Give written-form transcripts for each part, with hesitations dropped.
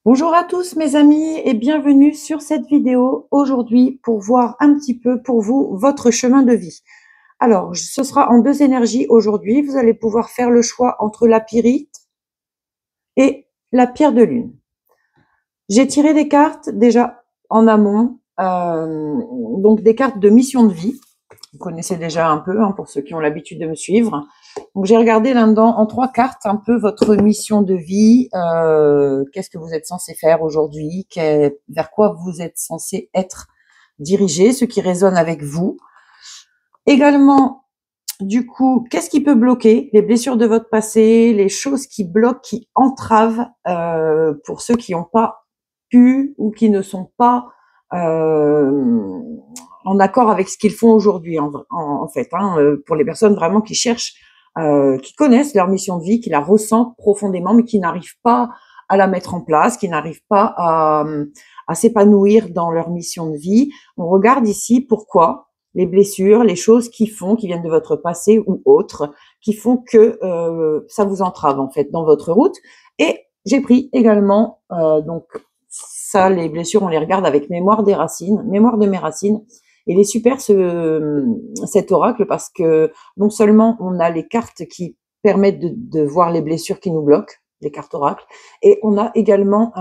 Bonjour à tous mes amis et bienvenue sur cette vidéo aujourd'hui pour voir un petit peu pour vous votre chemin de vie. Alors, ce sera en deux énergies aujourd'hui. Vous allez pouvoir faire le choix entre la pyrite et la pierre de lune. J'ai tiré des cartes déjà en amont, donc des cartes de mission de vie. Vous connaissez déjà un peu pour ceux qui ont l'habitude de me suivre. Donc j'ai regardé là-dedans en trois cartes un peu votre mission de vie, qu'est-ce que vous êtes censé faire aujourd'hui, vers quoi vous êtes censé être dirigé, ce qui résonne avec vous. Également, du coup, qu'est-ce qui peut bloquer, les blessures de votre passé, les choses qui bloquent, qui entravent pour ceux qui n'ont pas pu ou qui ne sont pas en accord avec ce qu'ils font aujourd'hui en fait, pour les personnes vraiment qui cherchent, qui connaissent leur mission de vie, qui la ressentent profondément, mais qui n'arrivent pas à la mettre en place, qui n'arrivent pas à s'épanouir dans leur mission de vie. On regarde ici pourquoi les blessures, les choses qui viennent de votre passé ou autres, qui font que ça vous entrave en fait dans votre route. Et j'ai pris également donc ça, les blessures, on les regarde avec mémoire des racines, mémoire de mes racines. Et il est super cet oracle parce que non seulement on a les cartes qui permettent de voir les blessures qui nous bloquent, les cartes oracles, et on a également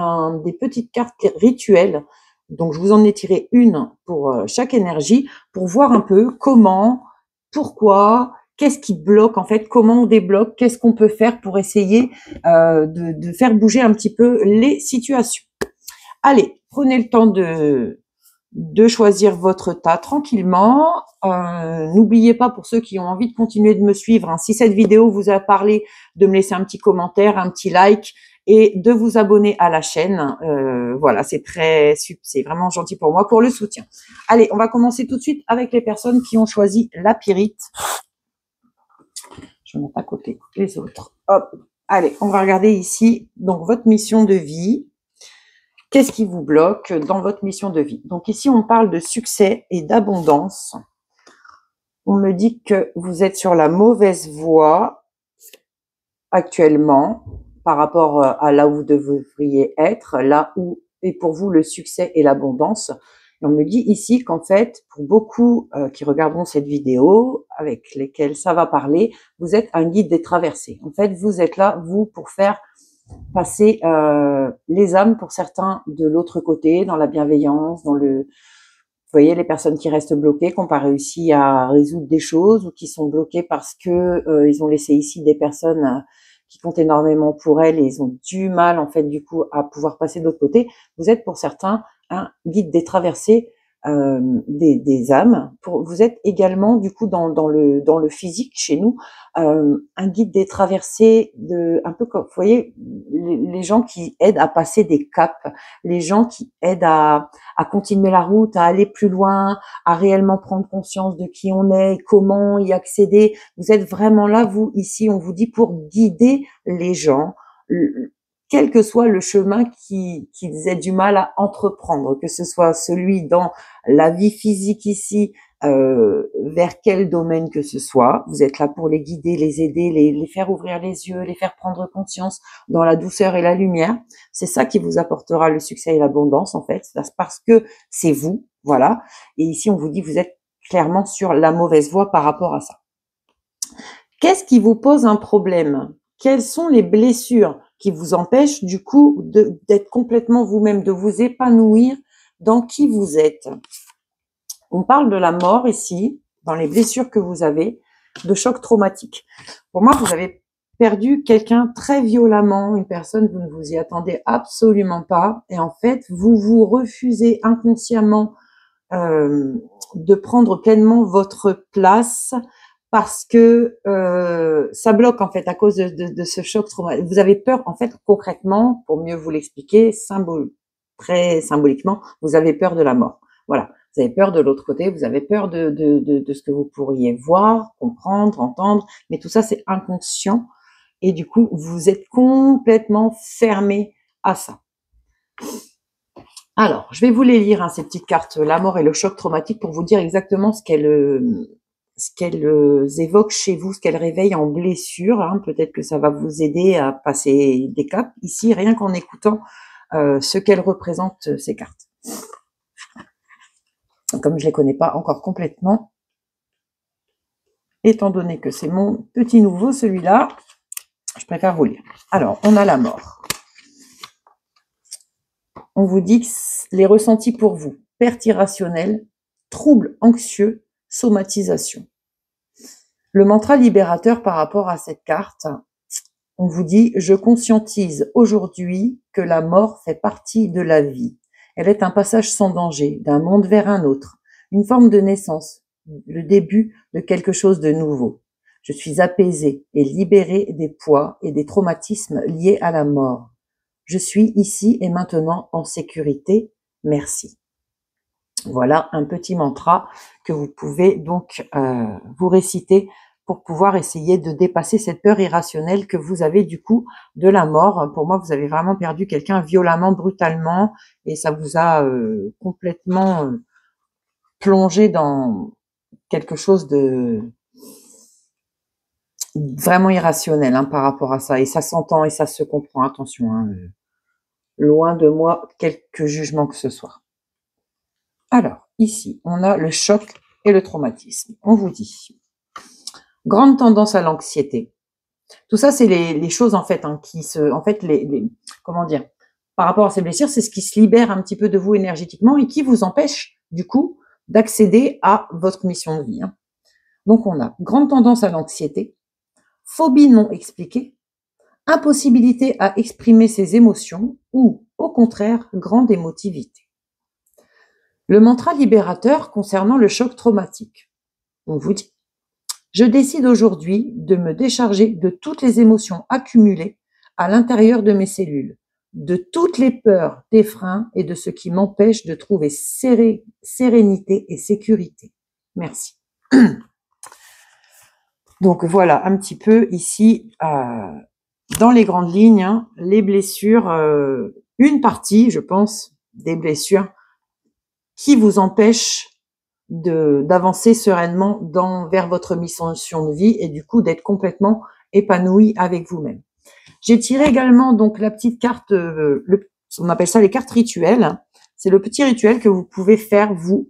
des petites cartes rituelles. Donc je vous en ai tiré une pour chaque énergie pour voir un peu comment, pourquoi, qu'est-ce qui bloque en fait, comment on débloque, qu'est-ce qu'on peut faire pour essayer de faire bouger un petit peu les situations. Allez, prenez le temps de choisir votre tas tranquillement. N'oubliez pas, pour ceux qui ont envie de continuer de me suivre, si cette vidéo vous a parlé, de me laisser un petit commentaire, un petit like et de vous abonner à la chaîne. Voilà, c'est vraiment gentil pour moi, pour le soutien. Allez, on va commencer tout de suite avec les personnes qui ont choisi la pyrite. Je vais mettre à côté les autres. Hop, allez, on va regarder ici donc votre mission de vie. Qu'est-ce qui vous bloque dans votre mission de vie? Donc ici, on parle de succès et d'abondance. On me dit que vous êtes sur la mauvaise voie actuellement par rapport à là où vous devriez être, là où est pour vous le succès et l'abondance. Et on me dit ici qu'en fait, pour beaucoup qui regarderont cette vidéo, avec lesquels ça va parler, vous êtes un guide des traversées. En fait, vous êtes là, vous, pour faire passer les âmes pour certains de l'autre côté, dans la bienveillance, dans le... Vous voyez, les personnes qui restent bloquées, qui n'ont pas réussi à résoudre des choses ou qui sont bloquées parce que ils ont laissé ici des personnes qui comptent énormément pour elles et ils ont du mal, en fait, du coup, à pouvoir passer de l'autre côté. Vous êtes pour certains un guide des traversées des âmes. Vous êtes également, du coup, dans le physique, chez nous, un guide des traversées un peu comme, vous voyez, les gens qui aident à passer des caps, les gens qui aident à continuer la route, à aller plus loin, à réellement prendre conscience de qui on est, comment y accéder. Vous êtes vraiment là, vous, ici, on vous dit pour guider les gens, quel que soit le chemin qu'ils aient du mal à entreprendre, que ce soit celui dans la vie physique ici, vers quel domaine que ce soit. Vous êtes là pour les guider, les aider, les faire ouvrir les yeux, les faire prendre conscience dans la douceur et la lumière. C'est ça qui vous apportera le succès et l'abondance, en fait, parce que c'est vous, voilà. Et ici, on vous dit, vous êtes clairement sur la mauvaise voie par rapport à ça. Qu'est-ce qui vous pose un problème? Quelles sont les blessures qui vous empêchent, du coup, d'être complètement vous-même, de vous épanouir dans qui vous êtes? On parle de la mort ici, dans les blessures que vous avez, de choc traumatique. Pour moi, vous avez perdu quelqu'un très violemment, une personne, vous ne vous y attendez absolument pas, et en fait, vous vous refusez inconsciemment de prendre pleinement votre place parce que ça bloque en fait à cause de ce choc traumatique. Vous avez peur en fait concrètement, pour mieux vous l'expliquer, très symboliquement, vous avez peur de la mort. Voilà, vous avez peur de l'autre côté, vous avez peur de ce que vous pourriez voir, comprendre, entendre, mais tout ça c'est inconscient et du coup vous êtes complètement fermé à ça. Alors, je vais vous les lire, ces petites cartes, la mort et le choc traumatique, pour vous dire exactement ce qu'elles évoquent chez vous, ce qu'elles réveillent en blessure. Peut-être que ça va vous aider à passer des caps. Ici, rien qu'en écoutant ce qu'elles représentent, ces cartes. Comme je les connais pas encore complètement, étant donné que c'est mon petit nouveau, celui-là, je préfère vous lire. Alors, on a la mort. On vous dit que les ressentis pour vous, perte irrationnelle, troubles anxieux, somatisation. Le mantra libérateur par rapport à cette carte, on vous dit « Je conscientise aujourd'hui que la mort fait partie de la vie. Elle est un passage sans danger, d'un monde vers un autre, une forme de naissance, le début de quelque chose de nouveau. Je suis apaisée et libérée des poids et des traumatismes liés à la mort. Je suis ici et maintenant en sécurité. Merci. » Voilà un petit mantra que vous pouvez donc vous réciter pour pouvoir essayer de dépasser cette peur irrationnelle que vous avez du coup de la mort. Pour moi, vous avez vraiment perdu quelqu'un violemment, brutalement, et ça vous a complètement plongé dans quelque chose de vraiment irrationnel par rapport à ça. Et ça s'entend et ça se comprend, attention. Loin de moi quelque jugement que ce soit. Alors, ici, on a le choc et le traumatisme. On vous dit grande tendance à l'anxiété. Tout ça, c'est les choses en fait qui se, en fait, comment dire, par rapport à ces blessures, c'est ce qui se libère un petit peu de vous énergétiquement et qui vous empêche du coup d'accéder à votre mission de vie. Donc, on a grande tendance à l'anxiété, phobie non expliquée, impossibilité à exprimer ses émotions ou, au contraire, grande émotivité. Le mantra libérateur concernant le choc traumatique. On vous dit « Je décide aujourd'hui de me décharger de toutes les émotions accumulées à l'intérieur de mes cellules, de toutes les peurs, des freins et de ce qui m'empêche de trouver sérénité et sécurité. Merci. » Donc voilà un petit peu ici, dans les grandes lignes, les blessures, une partie, je pense, des blessures qui vous empêchent d'avancer sereinement vers votre mission de vie et du coup d'être complètement épanoui avec vous-même. J'ai tiré également donc la petite carte, on appelle ça les cartes rituelles. C'est le petit rituel que vous pouvez faire vous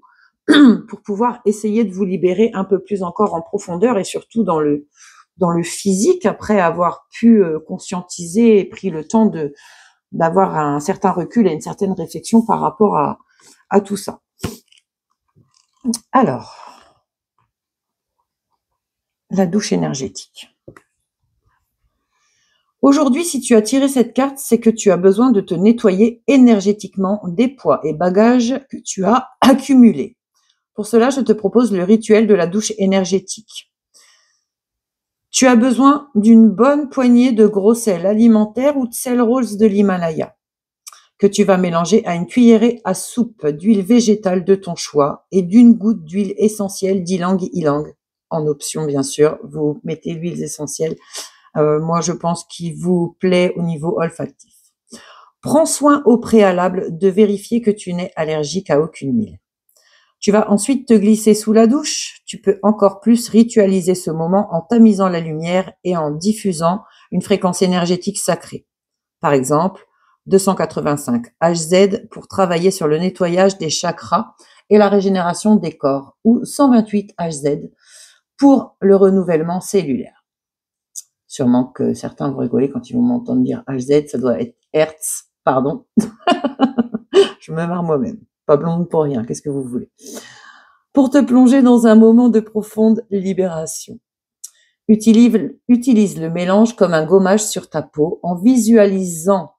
pour pouvoir essayer de vous libérer un peu plus encore en profondeur et surtout dans le physique après avoir pu conscientiser et pris le temps d'avoir un certain recul et une certaine réflexion par rapport à tout ça. Alors, la douche énergétique. Aujourd'hui, si tu as tiré cette carte, c'est que tu as besoin de te nettoyer énergétiquement des poids et bagages que tu as accumulés. Pour cela, je te propose le rituel de la douche énergétique. Tu as besoin d'une bonne poignée de gros sel alimentaire ou de sel rose de l'Himalaya, que tu vas mélanger à une cuillerée à soupe d'huile végétale de ton choix et d'une goutte d'huile essentielle d'ylang-ylang. En option, bien sûr, vous mettez l'huile essentielle. Moi, je pense qu'il vous plaît au niveau olfactif. Prends soin au préalable de vérifier que tu n'es allergique à aucune huile. Tu vas ensuite te glisser sous la douche. Tu peux encore plus ritualiser ce moment en tamisant la lumière et en diffusant une fréquence énergétique sacrée. Par exemple, 285 Hz pour travailler sur le nettoyage des chakras et la régénération des corps, ou 128 Hz pour le renouvellement cellulaire. Sûrement que certains vont rigoler quand ils vont m'entendre dire Hz, ça doit être Hertz, pardon. Je me marre moi-même. Pas blonde pour rien, qu'est-ce que vous voulez. Pour te plonger dans un moment de profonde libération. Utilise le mélange comme un gommage sur ta peau en visualisant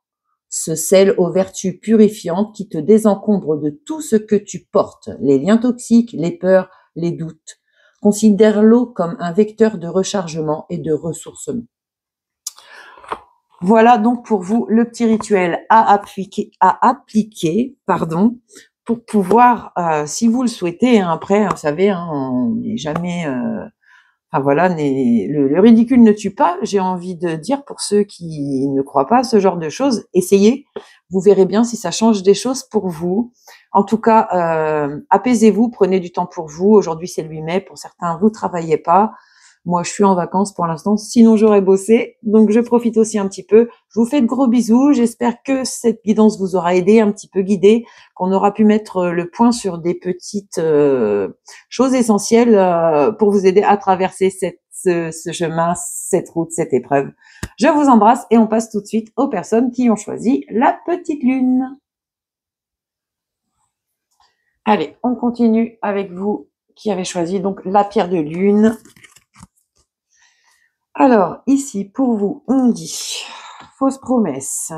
ce sel aux vertus purifiantes qui te désencombre de tout ce que tu portes, les liens toxiques, les peurs, les doutes. Considère l'eau comme un vecteur de rechargement et de ressourcement. Voilà donc pour vous le petit rituel à appliquer, pour pouvoir, si vous le souhaitez, après, vous savez, on n'est jamais... Enfin voilà, le ridicule ne tue pas, j'ai envie de dire pour ceux qui ne croient pas à ce genre de choses, essayez, vous verrez bien si ça change des choses pour vous. En tout cas, apaisez-vous, prenez du temps pour vous. Aujourd'hui c'est le 8 mai, pour certains vous travaillez pas, Moi, je suis en vacances pour l'instant, sinon j'aurais bossé. Donc, je profite aussi un petit peu. Je vous fais de gros bisous. J'espère que cette guidance vous aura aidé, un petit peu guidé, qu'on aura pu mettre le point sur des petites choses essentielles pour vous aider à traverser ce chemin, cette route, cette épreuve. Je vous embrasse et on passe tout de suite aux personnes qui ont choisi la petite lune. Allez, on continue avec vous qui avez choisi donc la pierre de lune. Alors, ici, pour vous, on dit fausse promesse,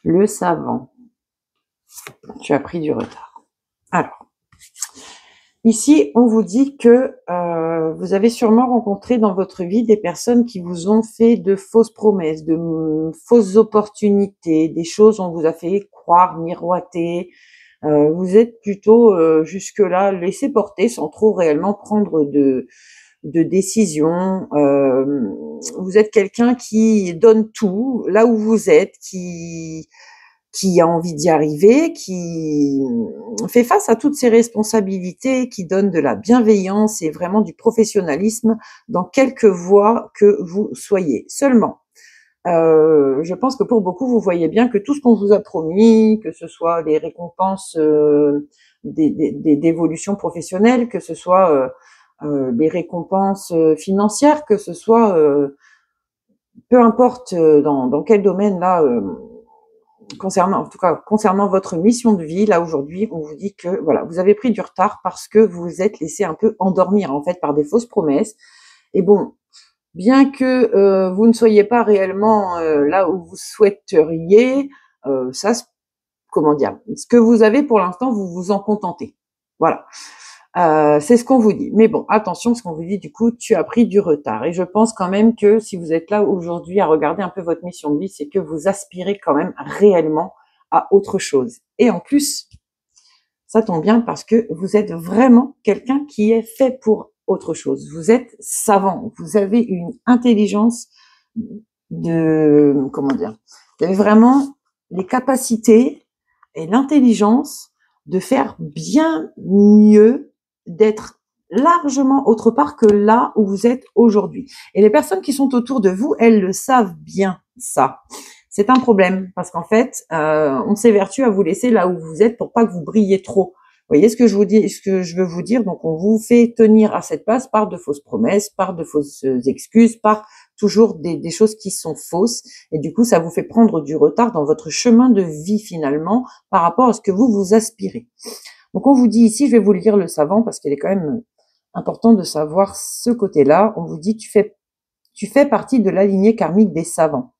le savant, tu as pris du retard. Alors, ici, on vous dit que vous avez sûrement rencontré dans votre vie des personnes qui vous ont fait de fausses promesses, de fausses opportunités, des choses on vous a fait croire, miroiter. Vous êtes plutôt jusque-là laissé porter sans trop réellement prendre de décision. Vous êtes quelqu'un qui donne tout là où vous êtes, qui a envie d'y arriver, qui fait face à toutes ses responsabilités, qui donne de la bienveillance et vraiment du professionnalisme dans quelque voie que vous soyez. Seulement, je pense que pour beaucoup, vous voyez bien que tout ce qu'on vous a promis, que ce soit les récompenses d'évolution professionnelle, que ce soit les récompenses financières, que ce soit peu importe dans quel domaine là, concernant votre mission de vie, là aujourd'hui, on vous dit que voilà, vous avez pris du retard parce que vous vous êtes laissé un peu endormir en fait par des fausses promesses. Et bon, bien que vous ne soyez pas réellement là où vous souhaiteriez, ça, comment dire, ce que vous avez pour l'instant, vous vous en contentez. Voilà. C'est ce qu'on vous dit. Mais bon, attention, ce qu'on vous dit, du coup, tu as pris du retard. Et je pense quand même que si vous êtes là aujourd'hui à regarder un peu votre mission de vie, c'est que vous aspirez quand même réellement à autre chose. Et en plus, ça tombe bien parce que vous êtes vraiment quelqu'un qui est fait pour autre chose. Vous êtes savant. Vous avez une intelligence comment dire, vous avez vraiment les capacités et l'intelligence de faire bien mieux, d'être largement autre part que là où vous êtes aujourd'hui. Et les personnes qui sont autour de vous, elles le savent bien, ça. C'est un problème parce qu'en fait, on s'évertue à vous laisser là où vous êtes pour pas que vous brillez trop. Vous voyez ce que je vous dis, ce que je veux vous dire. Donc, on vous fait tenir à cette place par de fausses promesses, par de fausses excuses, par toujours des choses qui sont fausses. Et du coup, ça vous fait prendre du retard dans votre chemin de vie finalement par rapport à ce que vous aspirez. Donc, on vous dit ici, je vais vous lire le savant parce qu'il est quand même important de savoir ce côté-là. On vous dit, tu fais partie de la lignée karmique des savants.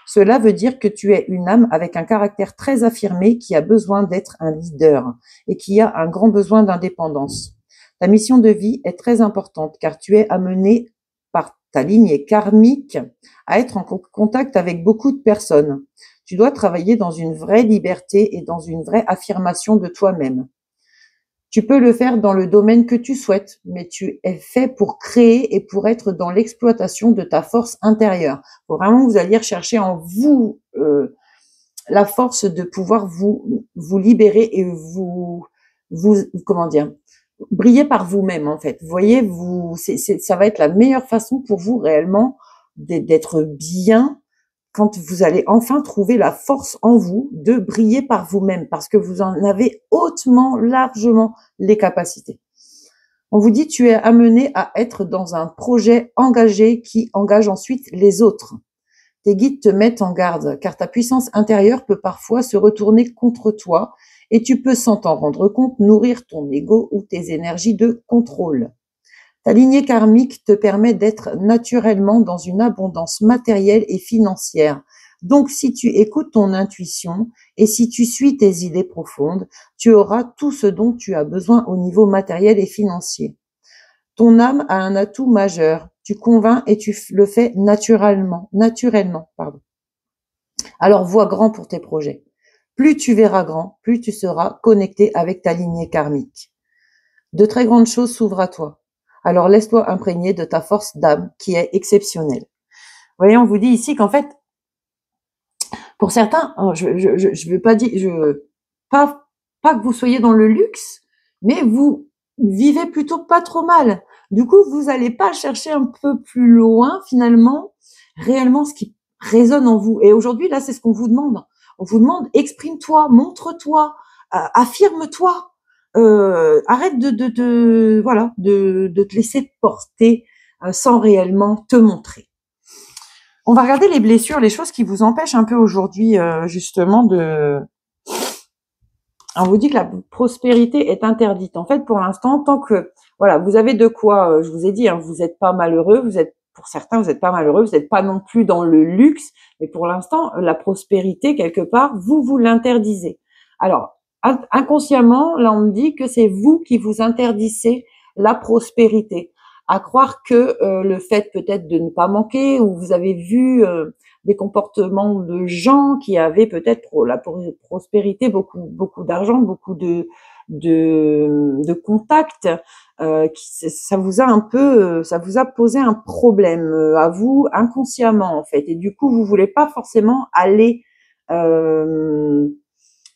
Cela veut dire que tu es une âme avec un caractère très affirmé qui a besoin d'être un leader et qui a un grand besoin d'indépendance. Ta mission de vie est très importante car tu es amené par ta lignée karmique à être en contact avec beaucoup de personnes. Tu dois travailler dans une vraie liberté et dans une vraie affirmation de toi-même. Tu peux le faire dans le domaine que tu souhaites, mais tu es fait pour créer et pour être dans l'exploitation de ta force intérieure. Faut vraiment que vous alliez rechercher en vous la force de pouvoir vous libérer et vous comment dire, briller par vous-même en fait. Vous voyez, ça va être la meilleure façon pour vous réellement d'être bien quand vous allez enfin trouver la force en vous de briller par vous-même, parce que vous en avez hautement, largement les capacités. On vous dit, tu es amené à être dans un projet engagé qui engage ensuite les autres. Tes guides te mettent en garde, car ta puissance intérieure peut parfois se retourner contre toi et tu peux, sans t'en rendre compte, nourrir ton ego ou tes énergies de contrôle. Ta lignée karmique te permet d'être naturellement dans une abondance matérielle et financière. Donc, si tu écoutes ton intuition et si tu suis tes idées profondes, tu auras tout ce dont tu as besoin au niveau matériel et financier. Ton âme a un atout majeur. Tu convaincs et tu le fais naturellement. Alors, vois grand pour tes projets. Plus tu verras grand, plus tu seras connecté avec ta lignée karmique. De très grandes choses s'ouvrent à toi. Alors laisse-toi imprégner de ta force d'âme qui est exceptionnelle. Vous voyez, on vous dit ici qu'en fait, pour certains, je veux pas dire, pas que vous soyez dans le luxe, mais vous vivez plutôt pas trop mal. Du coup, vous n'allez pas chercher un peu plus loin, finalement, réellement ce qui résonne en vous. Et aujourd'hui, là, c'est ce qu'on vous demande. On vous demande, exprime-toi, montre-toi, affirme-toi. Arrête voilà, de te laisser porter sans réellement te montrer. On va regarder les blessures, les choses qui vous empêchent un peu aujourd'hui, justement, de... On vous dit que la prospérité est interdite. En fait, pour l'instant, tant que, voilà, vous avez de quoi, je vous ai dit, hein, vous n'êtes pas malheureux, vous êtes, pour certains, vous n'êtes pas malheureux, vous n'êtes pas non plus dans le luxe, mais pour l'instant, la prospérité, quelque part, vous l'interdisez. Alors, inconsciemment, là, on me dit que c'est vous qui vous interdisez la prospérité. À croire que le fait peut-être de ne pas manquer, ou vous avez vu des comportements de gens qui avaient peut-être pour la prospérité, beaucoup d'argent, beaucoup de contacts, ça vous a un peu, ça vous a posé un problème à vous inconsciemment en fait, et du coup vous voulez pas forcément aller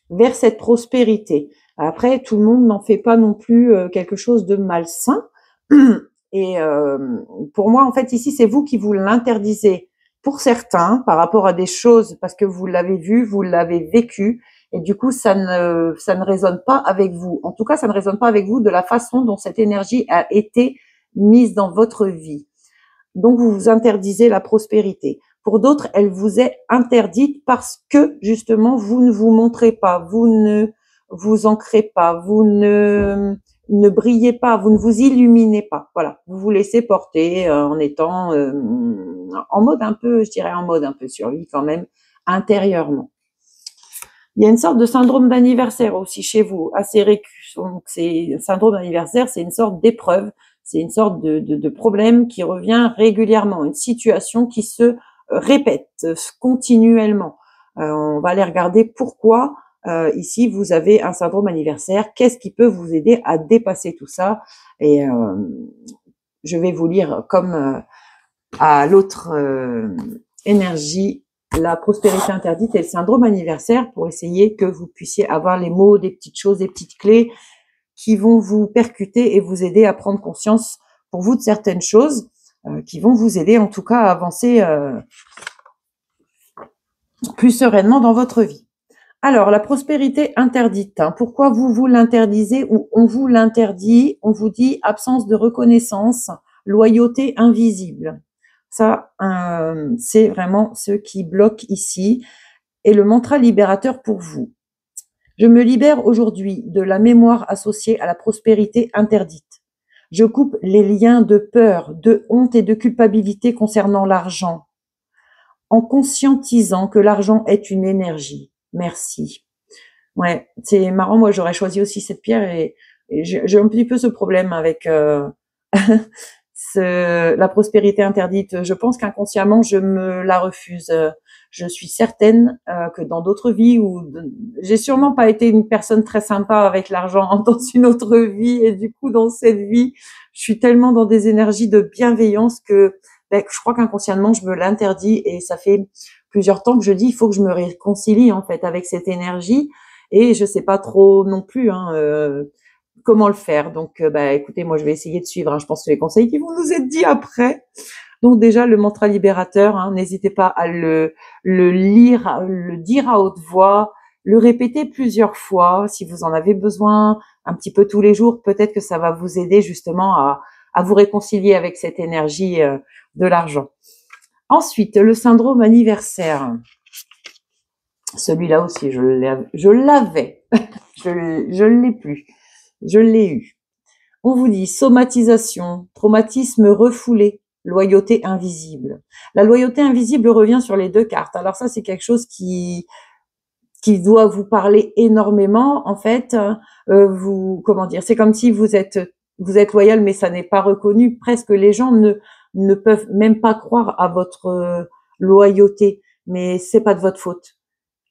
vers cette prospérité. Après, tout le monde n'en fait pas non plus quelque chose de malsain. Et pour moi, en fait, ici, c'est vous qui vous l'interdisez. Pour certains, par rapport à des choses, parce que vous l'avez vu, vous l'avez vécu, et du coup, ça ne résonne pas avec vous. En tout cas, ça ne résonne pas avec vous de la façon dont cette énergie a été mise dans votre vie. Donc, vous vous interdisez la prospérité. Pour d'autres, elle vous est interdite parce que, justement, vous ne vous montrez pas, vous ne vous ancrez pas, vous ne brillez pas, vous ne vous illuminez pas. Voilà, vous vous laissez porter en étant en mode un peu, je dirais en mode un peu survie quand même, intérieurement. Il y a une sorte de syndrome d'anniversaire aussi chez vous, assez récurrent. Donc, c'est syndrome d'anniversaire, c'est une sorte d'épreuve, c'est une sorte de problème qui revient régulièrement, une situation qui se répète continuellement. On va aller regarder pourquoi ici vous avez un syndrome anniversaire. Qu'est-ce qui peut vous aider à dépasser tout ça? Et je vais vous lire comme à l'autre énergie, la prospérité interdite et le syndrome anniversaire, pour essayer que vous puissiez avoir les mots, des petites choses, des petites clés qui vont vous percuter et vous aider à prendre conscience pour vous de certaines choses, qui vont vous aider en tout cas à avancer plus sereinement dans votre vie. Alors, la prospérité interdite, hein, pourquoi vous l'interdisez ou on vous l'interdit? On vous dit absence de reconnaissance, loyauté invisible. Ça, c'est vraiment ce qui bloque ici. Et le mantra libérateur pour vous. Je me libère aujourd'hui de la mémoire associée à la prospérité interdite. Je coupe les liens de peur, de honte et de culpabilité concernant l'argent, en conscientisant que l'argent est une énergie. Merci. Ouais, c'est marrant, moi j'aurais choisi aussi cette pierre et j'ai un petit peu ce problème avec la prospérité interdite. Je pense qu'inconsciemment, je me la refuse. Je suis certaine que dans d'autres vies où j'ai sûrement pas été une personne très sympa avec l'argent dans une autre vie, et du coup dans cette vie, je suis tellement dans des énergies de bienveillance que je crois qu'inconsciemment je me l'interdis, et ça fait plusieurs temps que je dis il faut que je me réconcilie en fait avec cette énergie, et je sais pas trop non plus comment le faire. Donc, écoutez, moi, je vais essayer de suivre, hein, je pense, les conseils qui vont nous être dit après. Donc, déjà, le mantra libérateur, hein, n'hésitez pas à le lire, le dire à haute voix, le répéter plusieurs fois si vous en avez besoin, un petit peu tous les jours. Peut-être que ça va vous aider justement à vous réconcilier avec cette énergie de l'argent. Ensuite, le syndrome anniversaire. Celui-là aussi, je l'avais. Je l'ai plus. Je l'ai eu. On vous dit somatisation, traumatisme refoulé, loyauté invisible. La loyauté invisible revient sur les deux cartes. Alors ça, c'est quelque chose qui doit vous parler énormément. En fait, comment dire, c'est comme si vous êtes loyal, mais ça n'est pas reconnu. Presque les gens ne peuvent même pas croire à votre loyauté, mais c'est pas de votre faute.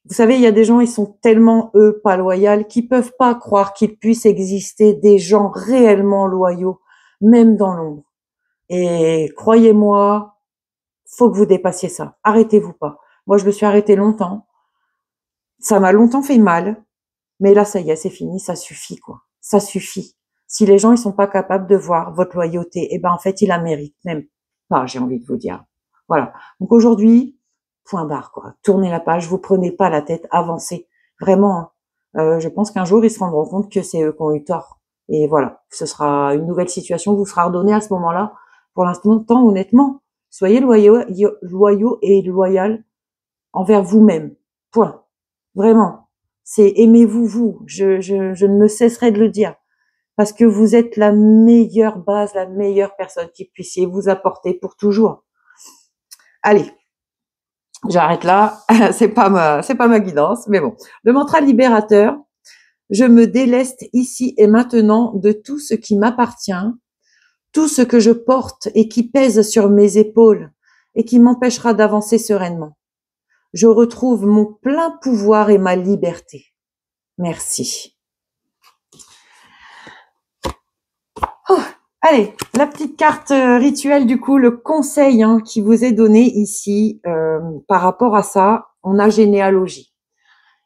Vous savez, il y a des gens, ils sont tellement, eux, pas loyaux, qu'ils peuvent pas croire qu'il puisse exister des gens réellement loyaux, même dans l'ombre. Et croyez-moi, faut que vous dépassiez ça. Arrêtez-vous pas. Moi, je me suis arrêtée longtemps. Ça m'a longtemps fait mal. Mais là, ça y est, c'est fini. Ça suffit, quoi. Ça suffit. Si les gens ils sont pas capables de voir votre loyauté, eh ben en fait ils la méritent même pas, j'ai envie de vous dire. Voilà. Donc aujourd'hui, point barre quoi. Tournez la page, vous prenez pas la tête, avancez. Vraiment. Hein. Je pense qu'un jour ils se rendront compte que c'est eux qui ont eu tort. Et voilà, ce sera une nouvelle situation vous sera ordonnée à ce moment-là. Pour l'instant, honnêtement, soyez loyaux et loyal envers vous-même. Point. Vraiment. C'est aimez-vous, vous. Je ne me cesserai de le dire. Parce que vous êtes la meilleure base, la meilleure personne qui puissiez vous apporter pour toujours. Allez. J'arrête là. C'est pas ma guidance. Mais bon. Le mantra libérateur. Je me déleste ici et maintenant de tout ce qui m'appartient, tout ce que je porte et qui pèse sur mes épaules et qui m'empêchera d'avancer sereinement. Je retrouve mon plein pouvoir et ma liberté. Merci. Oh, allez, la petite carte rituelle du coup, le conseil qui vous est donné ici par rapport à ça, on a généalogie.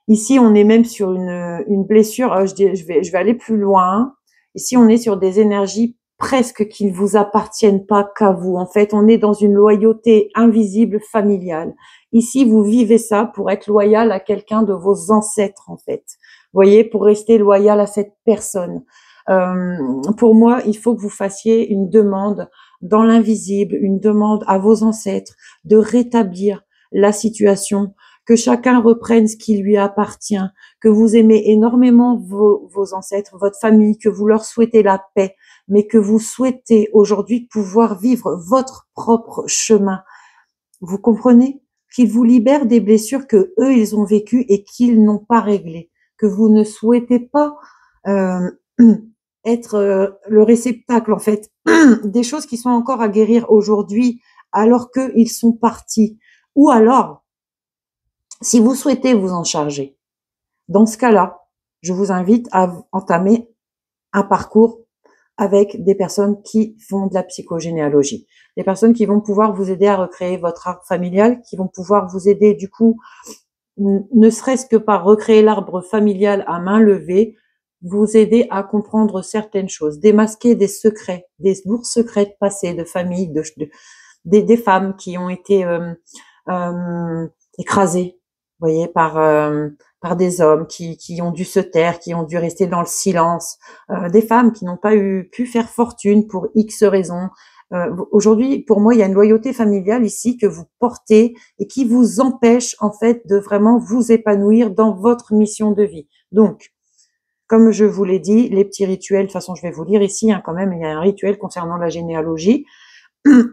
Ici, on est même sur une blessure. Je vais aller plus loin. Ici, on est sur des énergies presque qui ne vous appartiennent pas qu'à vous. En fait, on est dans une loyauté invisible familiale. Ici, vous vivez ça pour être loyal à quelqu'un de vos ancêtres, en fait. Vous voyez, pour rester loyal à cette personne. Pour moi, il faut que vous fassiez une demande dans l'invisible, une demande à vos ancêtres de rétablir la situation, que chacun reprenne ce qui lui appartient, que vous aimez énormément vos ancêtres, votre famille, que vous leur souhaitez la paix, mais que vous souhaitez aujourd'hui pouvoir vivre votre propre chemin. Vous comprenez? Qu'ils vous libèrent des blessures que eux ils ont vécues et qu'ils n'ont pas réglées, que vous ne souhaitez pas être le réceptacle en fait des choses qui sont encore à guérir aujourd'hui alors qu'ils sont partis. Ou alors, si vous souhaitez vous en charger, dans ce cas-là, je vous invite à entamer un parcours avec des personnes qui font de la psychogénéalogie. Des personnes qui vont pouvoir vous aider à recréer votre arbre familial, qui vont pouvoir vous aider du coup, ne serait-ce que par recréer l'arbre familial à main levée, vous aider à comprendre certaines choses, démasquer des secrets, des lourds secrets de passé, de famille, des femmes qui ont été écrasées, vous voyez, par des hommes qui ont dû se taire, qui ont dû rester dans le silence, des femmes qui n'ont pas pu faire fortune pour X raisons. Aujourd'hui, pour moi, il y a une loyauté familiale ici que vous portez et qui vous empêche en fait de vraiment vous épanouir dans votre mission de vie. Donc, comme je vous l'ai dit, les petits rituels, de toute façon, je vais vous lire ici quand même, il y a un rituel concernant la généalogie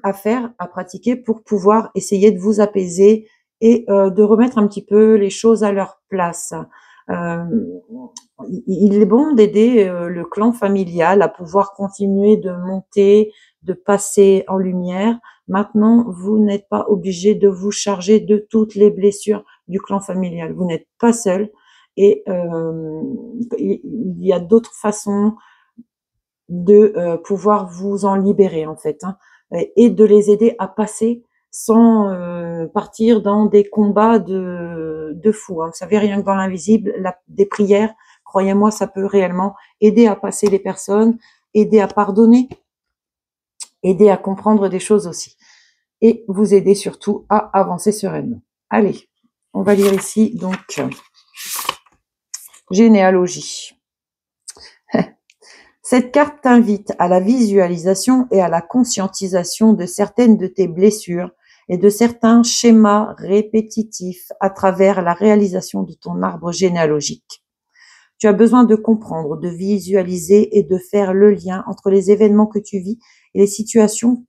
à faire, à pratiquer pour pouvoir essayer de vous apaiser et de remettre un petit peu les choses à leur place. Il est bon d'aider le clan familial à pouvoir continuer de monter, de passer en lumière. Maintenant, vous n'êtes pas obligé de vous charger de toutes les blessures du clan familial. Vous n'êtes pas seul et il y a d'autres façons de pouvoir vous en libérer en fait, et de les aider à passer sans partir dans des combats de fous. Vous savez, rien que dans l'invisible, des prières, croyez-moi, ça peut réellement aider à passer les personnes, aider à pardonner, aider à comprendre des choses aussi, et vous aider surtout à avancer sereinement. Allez, on va lire ici donc généalogie. Cette carte t'invite à la visualisation et à la conscientisation de certaines de tes blessures et de certains schémas répétitifs à travers la réalisation de ton arbre généalogique. Tu as besoin de comprendre, de visualiser et de faire le lien entre les événements que tu vis et les situations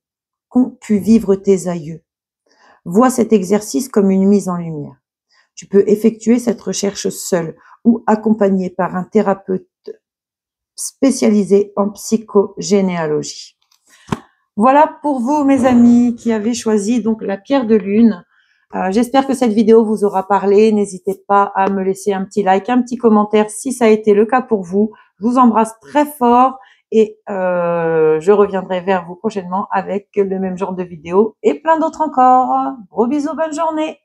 qu'ont pu vivre tes aïeux. Vois cet exercice comme une mise en lumière. Tu peux effectuer cette recherche seul ou accompagné par un thérapeute spécialisé en psychogénéalogie. Voilà pour vous, mes amis, qui avez choisi donc la pierre de lune. J'espère que cette vidéo vous aura parlé. N'hésitez pas à me laisser un petit like, un petit commentaire si ça a été le cas pour vous. Je vous embrasse très fort et je reviendrai vers vous prochainement avec le même genre de vidéo et plein d'autres encore. Gros bisous, bonne journée.